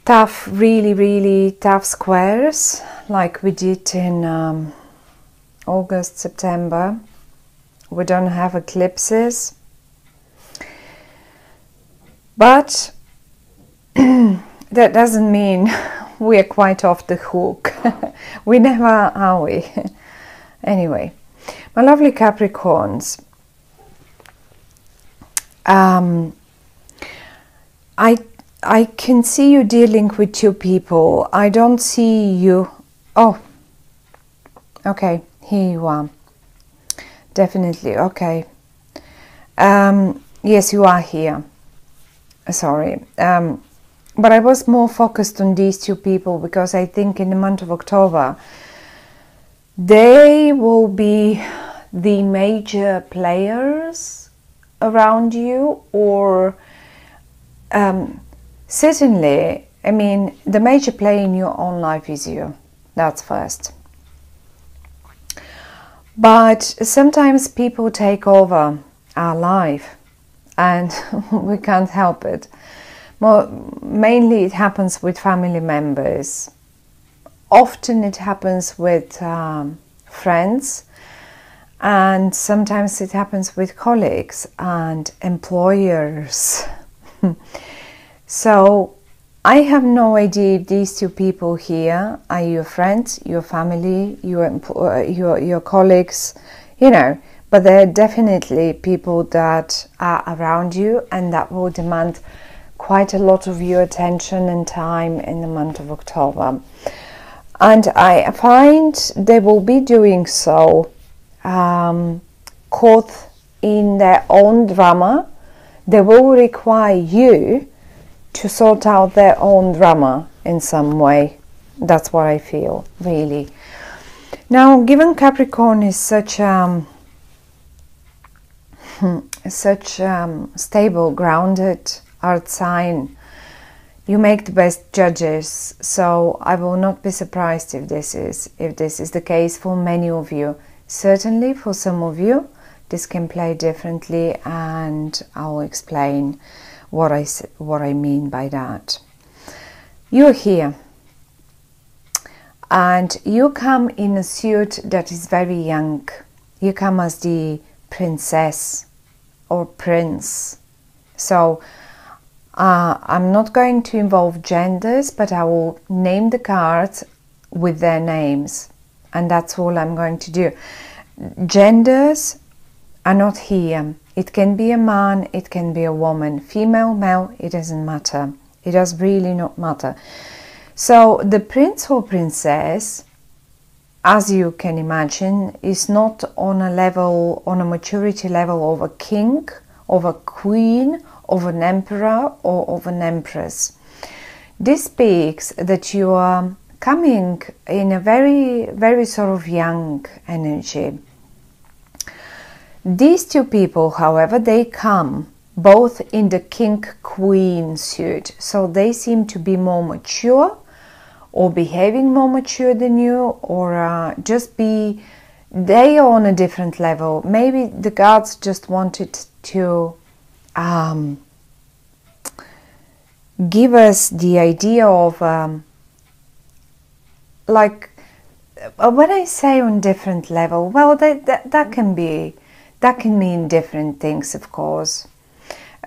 tough, really tough squares like we did in August, September. We don't have eclipses, but that doesn't mean we're quite off the hook. We never are, we? Anyway, my lovely Capricorns, I can see you dealing with two people. I don't see you. Oh, okay, here you are. Definitely, okay. Yes, you are here. Sorry. But I was more focused on these two people because I think in the month of October they will be the major players around you, or certainly, I mean, the major player in your own life is you. That's first. But sometimes people take over our life and we can't help it. Well, mainly it happens with family members. Often it happens with friends, and sometimes it happens with colleagues and employers. So I have no idea if these two people here are your friends, your family, your colleagues, you know, but they're definitely people that are around you and that will demand quite a lot of your attention and time in the month of October. And I find they will be doing so caught in their own drama. They will require you to sort out their own drama in some way. That's what I feel, really. Now, given Capricorn is such stable, grounded earth sign, you make the best judges, so I will not be surprised if this is the case for many of you. Certainly for some of you this can play differently, and I'll explain what I mean by that. You're here and you come in a suit that is very young. You come as the princess or prince. So I'm not going to involve genders, but I will name the cards with their names, and that's all I'm going to do. Genders are not here. It can be a man, it can be a woman, female, male, it doesn't matter. It does really not matter. So the prince or princess, as you can imagine, is not on a maturity level of a king, of a queen, of an emperor, or of an empress. This speaks that you are coming in a very sort of young energy. These two people, however, they come both in the king-queen suit, so they seem to be more mature, or behaving more mature than you, or they are on a different level. Maybe the gods just wanted to give us the idea of like, when I say on different level, well, that can mean different things, of course.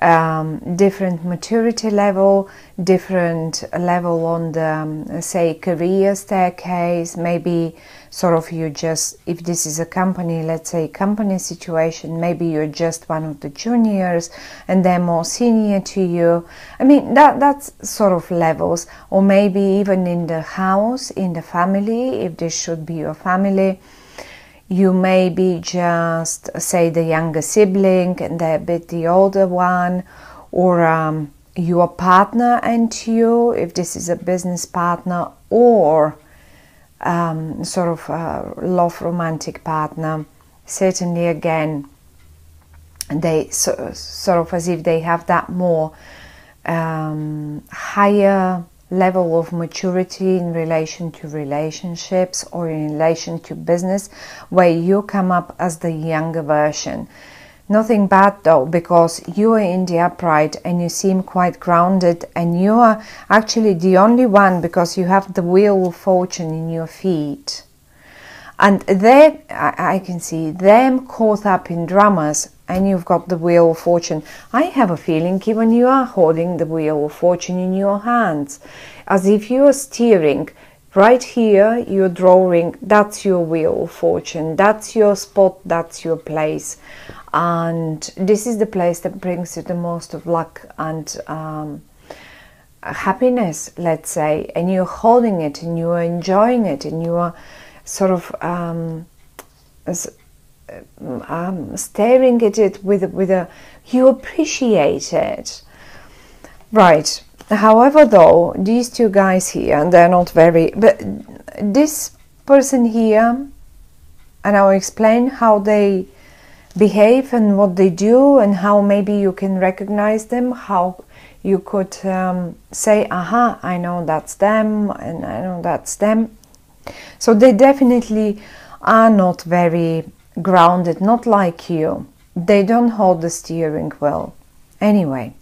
Different maturity level, different level on the, say, career staircase. Maybe sort of you just, if this is a company, let's say company situation, maybe you're just one of the juniors and they're more senior to you. I mean, that's sort of levels. Or maybe even in the house, in the family, if this should be your family, you may be just, say, the younger sibling and they're a bit the older one, or your partner and you, if this is a business partner, or sort of love romantic partner. Certainly, again, they sort of as if they have that more higher level of maturity in relation to relationships or in relation to business, where you come up as the younger version. Nothing bad though, because you are in the upright and you seem quite grounded, and you are actually the only one, because you have the wheel of fortune in your feet. And there I can see them caught up in dramas, and you've got the wheel of fortune. I have a feeling even you are holding the wheel of fortune in your hands, as if you are steering. Right here, you're drawing, that's your wheel of fortune, that's your spot, that's your place. And this is the place that brings you the most of luck and happiness, let's say. And you're holding it, and you're enjoying it, and you're sort of staring at it with a, you appreciate it. Right. However, though, these two guys here, they're not very, but this person here, and I'll explain how they behave and what they do, and how maybe you can recognize them, how you could say, aha, I know that's them, and I know that's them. So they definitely are not very grounded, not like you. They don't hold the steering wheel. Anyway,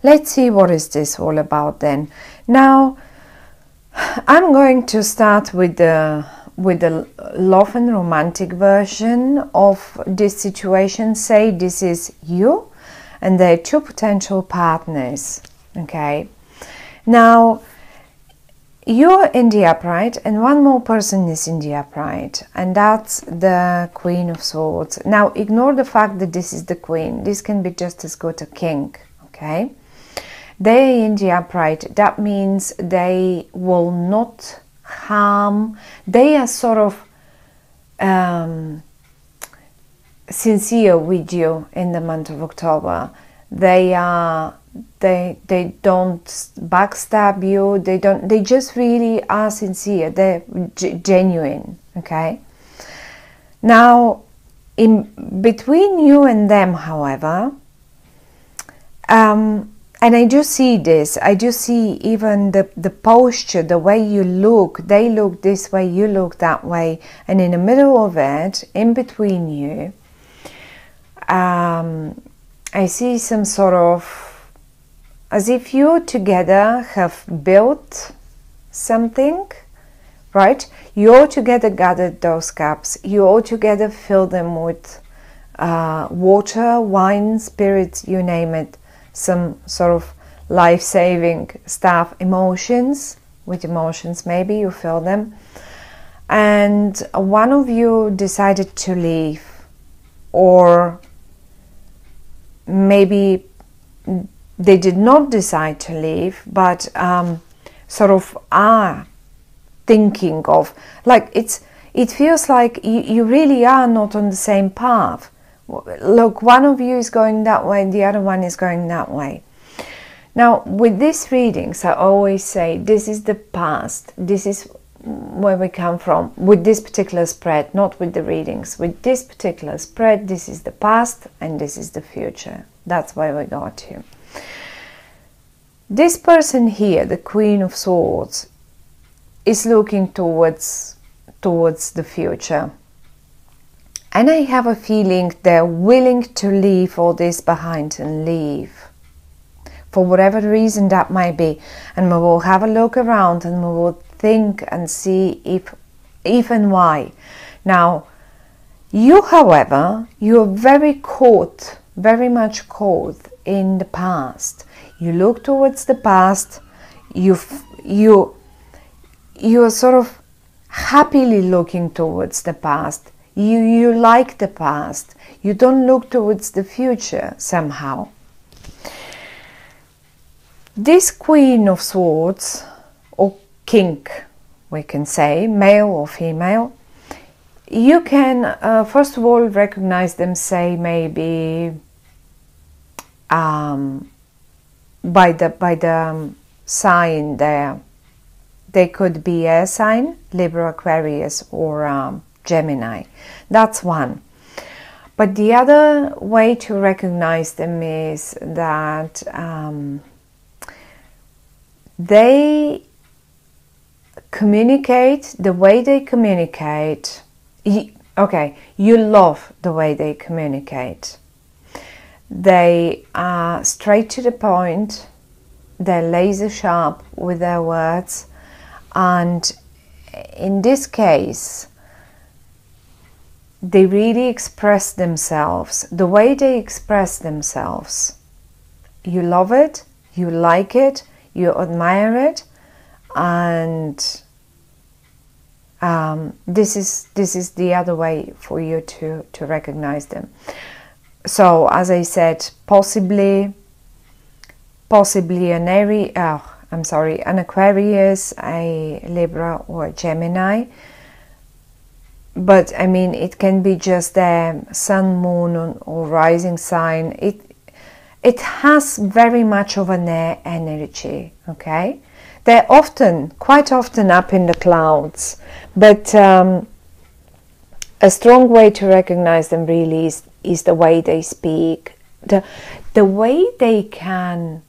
let's see what is this all about then. Now, I'm going to start with the love and romantic version of this situation. Say this is you, and there are two potential partners. Okay. Now, you're in the upright, and one more person is in the upright, and that's the Queen of Swords. Now, ignore the fact that this is the Queen. This can be just as good a king. Okay. They are in the upright. That means they will not harm. They are sort of sincere with you in the month of October. They don't backstab you. They just really are sincere. They're genuine. Okay. Now, in between you and them, however, and I do see this, I do see even the posture, the way you look. They look this way, you look that way, and in the middle of it, in between you, I see some sort of, as if you together have built something, right? You all together gathered those cups, you all together filled them with water, wine, spirits, you name it. Some sort of life-saving stuff, emotions, with emotions maybe you feel them, and one of you decided to leave, or maybe they did not decide to leave, but sort of are thinking of, like, it feels like you really are not on the same path. Look, one of you is going that way, the other one is going that way. Now, with these readings, I always say this is the past. This is where we come from with this particular spread, not with the readings. With this particular spread, this is the past and this is the future. That's where we got to. This person here, the Queen of Swords, is looking towards the future. And I have a feeling they're willing to leave all this behind and leave. For whatever reason that might be. And we will have a look around and we will think and see if and why. Now, you, however, you're very much caught in the past. You look towards the past, you're sort of happily looking towards the past. You like the past. You don't look towards the future somehow. This Queen of Swords, or King, we can say, male or female, you can first of all recognize them, say maybe by the sign there. They could be air sign, Libra, Aquarius, or Gemini. That's one. But the other way to recognize them is that they communicate, the way they communicate, Okay, you love the way they communicate. They are straight to the point, they're laser sharp with their words, and in this case, they really express themselves. The way they express themselves, you love it, you like it, you admire it, and this is the other way for you to recognize them. So, as I said, possibly an an Aquarius, a Libra, or a Gemini. But I mean, it can be just a sun, moon, or rising sign. It has very much of an air energy. Okay, they're quite often up in the clouds, but a strong way to recognize them really is the way they speak, the way they can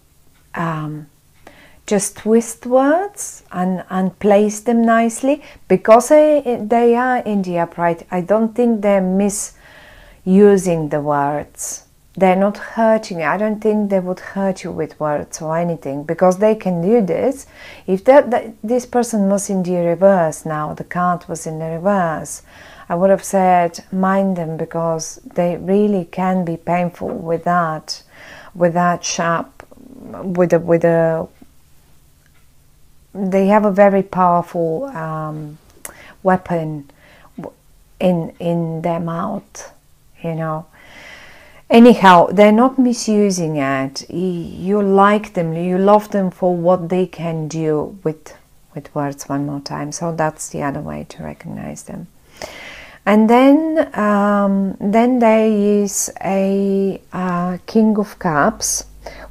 just twist words and place them nicely, because they are in the upright. I don't think they're misusing the words. They're not hurting. I don't think they would hurt you with words or anything, because they can do this. If this person was in the reverse now, the card was in the reverse, I would have said mind them, because they really can be painful with that sharp, they have a very powerful weapon in their mouth, you know. Anyhow, they're not misusing it. You like them, you love them for what they can do with words. One more time. So that's the other way to recognize them. And then there is a King of Cups,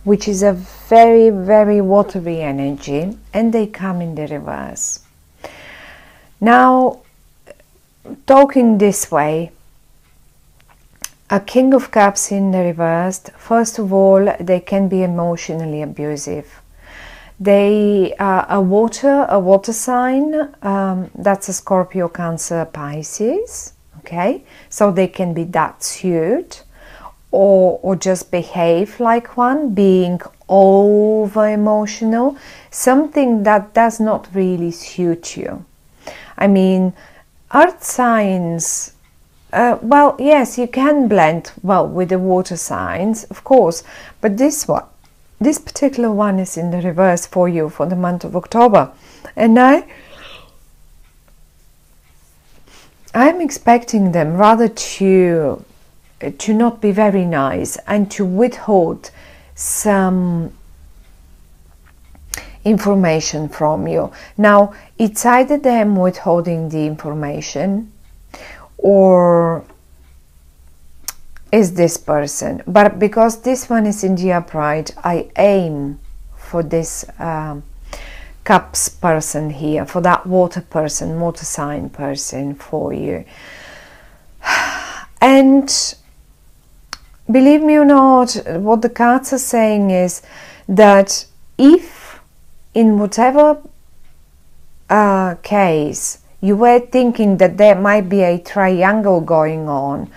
which is a very, very watery energy, and they come in the reverse. Now, talking this way, a King of Cups in the reverse, first of all, they can be emotionally abusive. They are a water sign, that's a Scorpio, Cancer, Pisces, okay? So they can be that suit, or just behave like one, being over emotional, something that does not really suit you. I mean, earth signs, well, yes, you can blend well with the water signs, of course, but this particular one is in the reverse for you for the month of October, and I'm expecting them rather to not be very nice and to withhold some information from you. Now, it's either them withholding the information, or is this person. But because this one is in the upright, I aim for this Cups person here, for that water person, water sign person for you. And believe me or not, what the cards are saying is that if in whatever case you were thinking that there might be a triangle going on,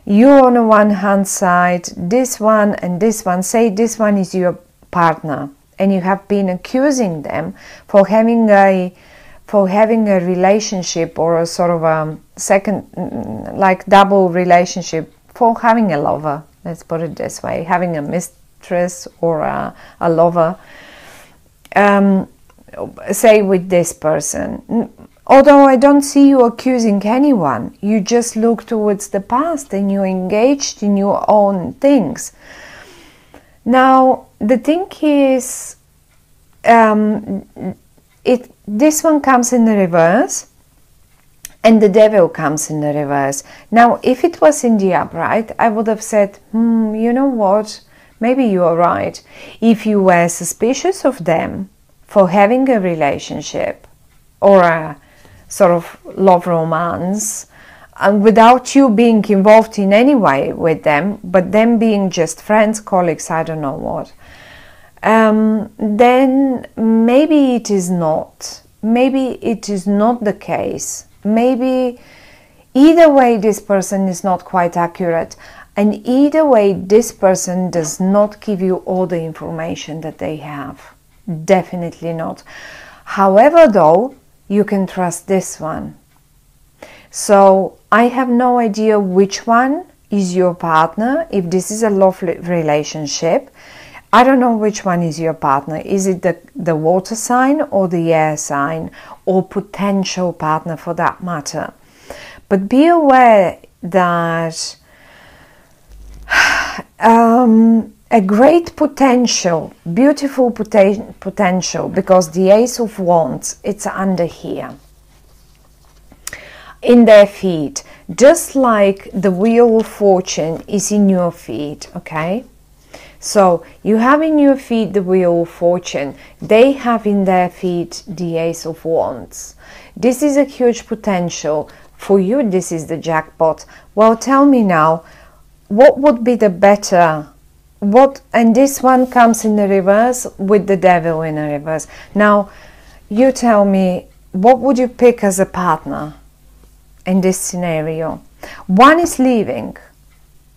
you on the one hand side, this one and this one, say this one is your partner, and you have been accusing them for having a relationship, or a sort of a second, like double relationship, for having a lover, let's put it this way, having a mistress or a lover, say with this person. Although I don't see you accusing anyone, you just look towards the past and you're engaged in your own things. Now, the thing is, this one comes in the reverse, and the Devil comes in the reverse. Now, if it was in the upright, I would have said, you know what, maybe you are right. If you were suspicious of them for having a relationship or a sort of love romance, and without you being involved in any way with them, but them being just friends, colleagues, I don't know what, then maybe it is not the case. Maybe Either way, this person is not quite accurate, and either way, this person does not give you all the information that they have. Definitely not. However, though, you can trust this one. So I have no idea which one is your partner. If this is a love relationship, I don't know which one is your partner. Is it the water sign or the air sign, or potential partner for that matter? But be aware that a great potential, beautiful potential, because the Ace of Wands, it's under here in their feet, just like the Wheel of Fortune is in your feet. Okay, so you have in your feet the Wheel of Fortune, they have in their feet the Ace of Wands. This is a huge potential for you. This is the jackpot. Well, tell me now, what would be the better? And this one comes in the reverse with the Devil in the reverse. Now you tell me, what would you pick as a partner in this scenario? One is leaving,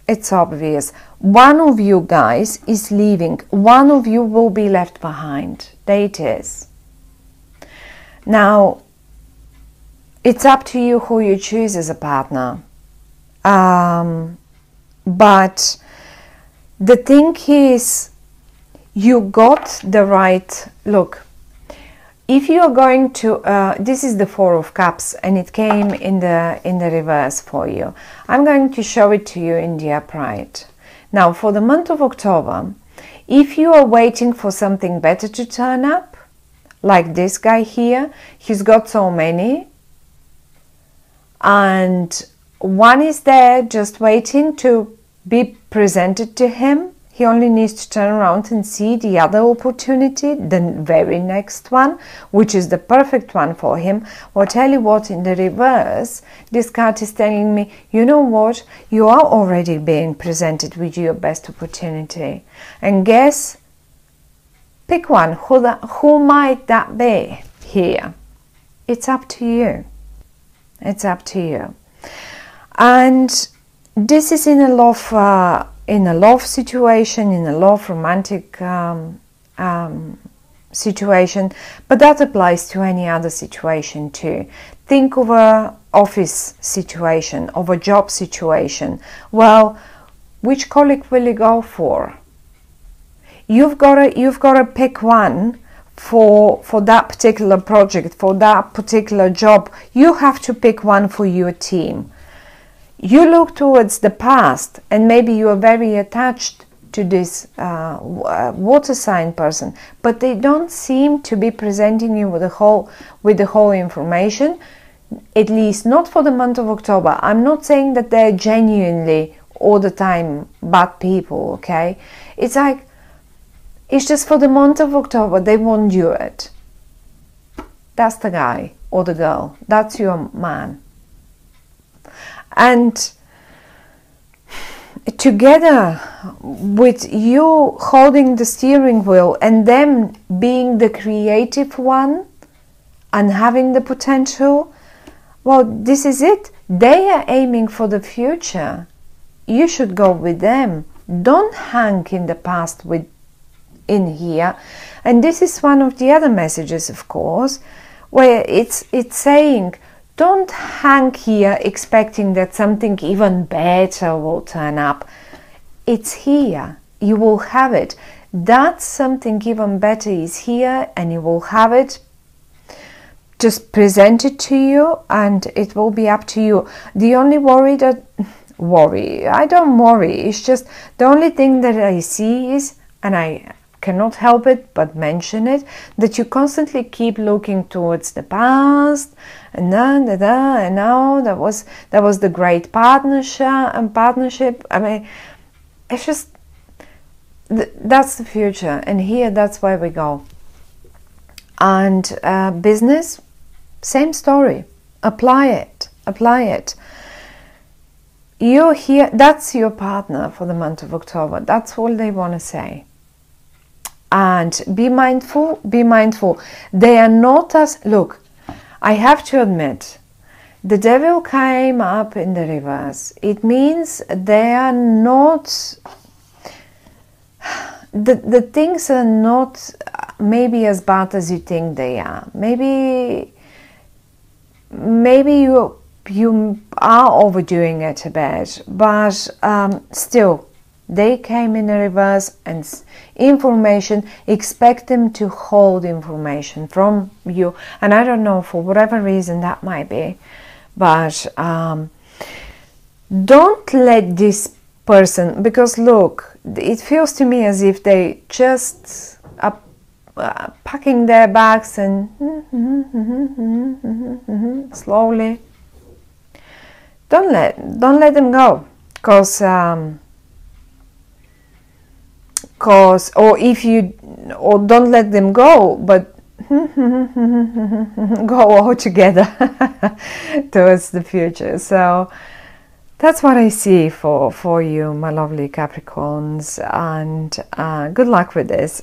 it's obvious. One of you guys is leaving, one of you will be left behind. There it is. Now it's up to you who you choose as a partner, but the thing is, you got the right look. If you are going to, this is the Four of Cups, and it came in the reverse for you. I'm going to show it to you in the upright. Now, for the month of October, if you are waiting for something better to turn up, like this guy here, he's got so many, and one is there just waiting to be presented to him. He only needs to turn around and see the other opportunity, the very next one, which is the perfect one for him. Well, tell you what, in the reverse, this card is telling me, you know what, you are already being presented with your best opportunity. And guess, pick one. Who might that be here? It's up to you. It's up to you. And this is in a love situation, in a love romantic situation, but that applies to any other situation too. Think of a office situation, of a job situation. Well, which colleague will you go for? You've got to pick one for that particular project, for that particular job. You have to pick one for your team. You look towards the past, and maybe you are very attached to this water sign person, but they don't seem to be presenting you with the whole information, at least not for the month of October. I'm not saying that they're genuinely all the time bad people, okay? It's like, it's just for the month of October, they won't do it. That's the guy or the girl. That's your man. And together with you holding the steering wheel and them being the creative one and having the potential, well, this is it. They are aiming for the future. You should go with them. Don't hang in the past in here. And this is one of the other messages, of course, where it's saying, don't hang here expecting that something even better will turn up. It's here. You will have it. That something even better is here, and you will have it. Just present it to you, and it will be up to you. The only I don't worry. It's just the only thing that I see is, and I cannot help it but mention it, that you constantly keep looking towards the past, and now that was the great partnership. I mean, it's just that's the future, and here that's where we go. And business, same story. Apply it. You're here. That's your partner for the month of October. That's all they want to say. And be mindful. They are not as, look, I have to admit, the devil came up in the reverse. It means they are not, the things are not maybe as bad as you think they are. Maybe you are overdoing it a bit, but still, they came in a reverse, and information, expect them to hold information from you. And I don't know, for whatever reason that might be, but don't let this person, because look, it feels to me as if they just are packing their bags and slowly. Don't let them go, because or don't let them go, but go all together towards the future. So that's what I see for you, my lovely Capricorns, and good luck with this.